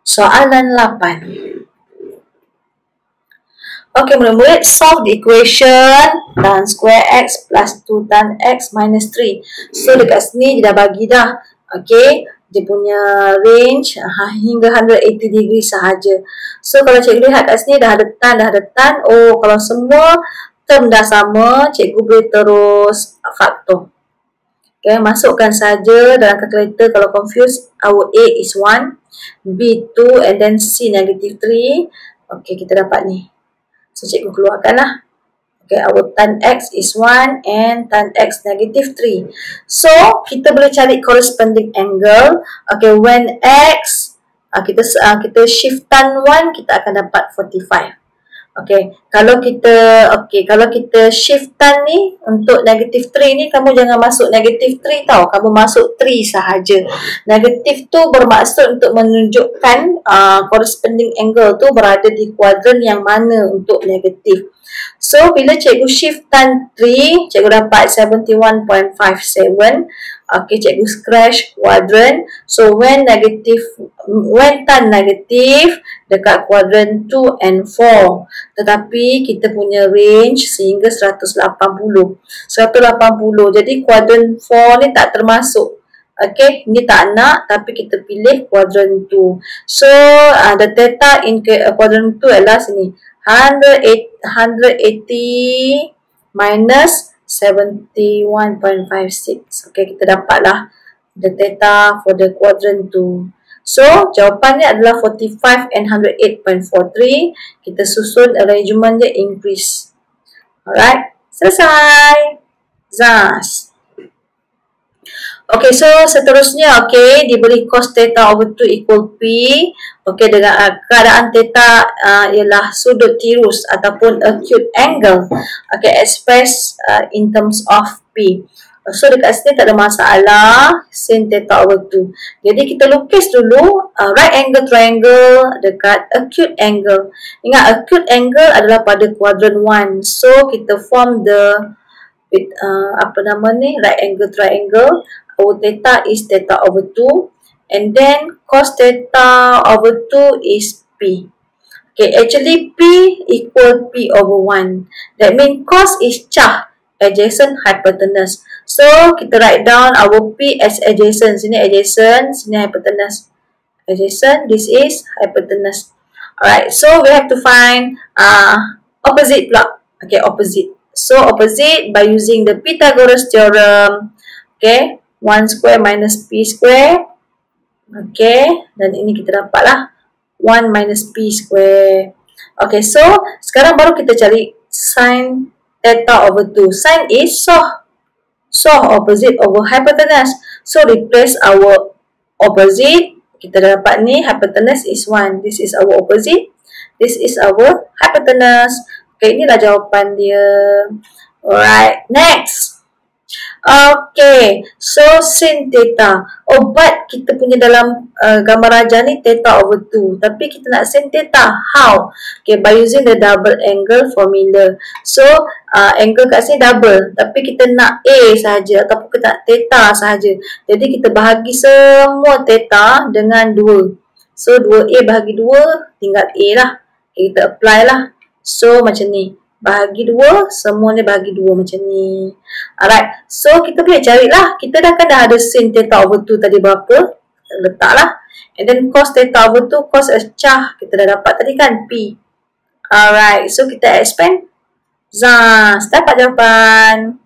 Soalan 8. Okay, murid-murid, solve the equation tan square x plus 2 tan x minus 3. So, dekat sini dia dah bagi dah. Okay, dia punya range hingga 180 degree sahaja. So, kalau cikgu lihat kat sini dah ada tan. Oh, kalau semua term dah sama, cikgu boleh terus faktor. Okay, masukkan saja dalam kalkulator. Kalau confused, our A is 1, B 2, and then C negative 3. Okay, kita dapat ni. So, cikgu keluarkan lah. Okay, our tan x is 1 and tan x negative 3. So, kita boleh cari corresponding angle. Okay, when x, kita shift tan 1, kita akan dapat 45. Okay, kalau kita shift tan ni untuk negative 3 ni, kamu jangan masuk negative 3 tau. Kamu masuk 3 sahaja. Negative tu bermaksud untuk menunjukkan corresponding angle tu berada di kuadran yang mana untuk negative. So, bila cikgu shift tan 3, cikgu dapat 71.57. Okay, cikgu scratch kuadran. So, when tan negative dekat kuadran 2 and 4. Tetapi kita punya range sehingga 180. 180. Jadi, kuadran 4 ni tak termasuk. Okay, ni tak nak, tapi kita pilih kuadran 2. So, the theta in kuadran 2 adalah sini. 180 minus 71.56. Okay, kita dapatlah the theta for the quadrant 2. So, jawapannya adalah 45 and 108.43. Kita susun arrangement dia increase. Alright, selesai. Zas. Okay, so seterusnya, okay, diberi cos theta over 2 equal P. Okay, dengan keadaan theta ialah sudut tirus ataupun acute angle. Okay, express in terms of P. So, dekat sini tak ada masalah, sin theta over 2. Jadi, kita lukis dulu right angle triangle dekat acute angle. Ingat, acute angle adalah pada quadrant 1. So, kita form the right angle triangle. Our theta is theta over 2. And then, cos theta over 2 is P. Okay, actually P equal P over 1. That means cos is cah, adjacent hypotenuse. So, kita write down our P as adjacent. Sini adjacent, sini hypotenuse. Adjacent, this is hypotenuse. Alright, so we have to find opposite pula. Okay, opposite. So, opposite by using the Pythagoras theorem. Okay, 1 square minus P square. Okay, dan ini kita dapatlah 1 minus P square. Okay, so sekarang baru kita cari sin theta over 2. Sin is soh opposite over hypotenuse. So, replace our opposite. Kita dapat ni, hypotenuse is 1. This is our opposite. This is our hypotenuse. Okay, inilah jawapan dia. Alright, next. Okay, so sin theta. Oh, but kita punya dalam gambar raja ni theta over 2. Tapi kita nak sin theta. How? Okay, by using the double angle formula. So, angle kat sini double. Tapi kita nak A sahaja ataupun kita nak theta sahaja. Jadi, kita bahagi semua theta dengan 2. So, 2A bahagi 2, tinggal A lah. Okay, kita apply lah. So, macam ni. Bahagi 2, semuanya bahagi 2 macam ni. Alright, so kita boleh carilah. Kita dah ada sin theta over 2 tadi berapa. Letaklah. And then cos theta over 2, cos cah. Kita dah dapat tadi kan, P. Alright, so kita expand. Zas, dapat jawapan.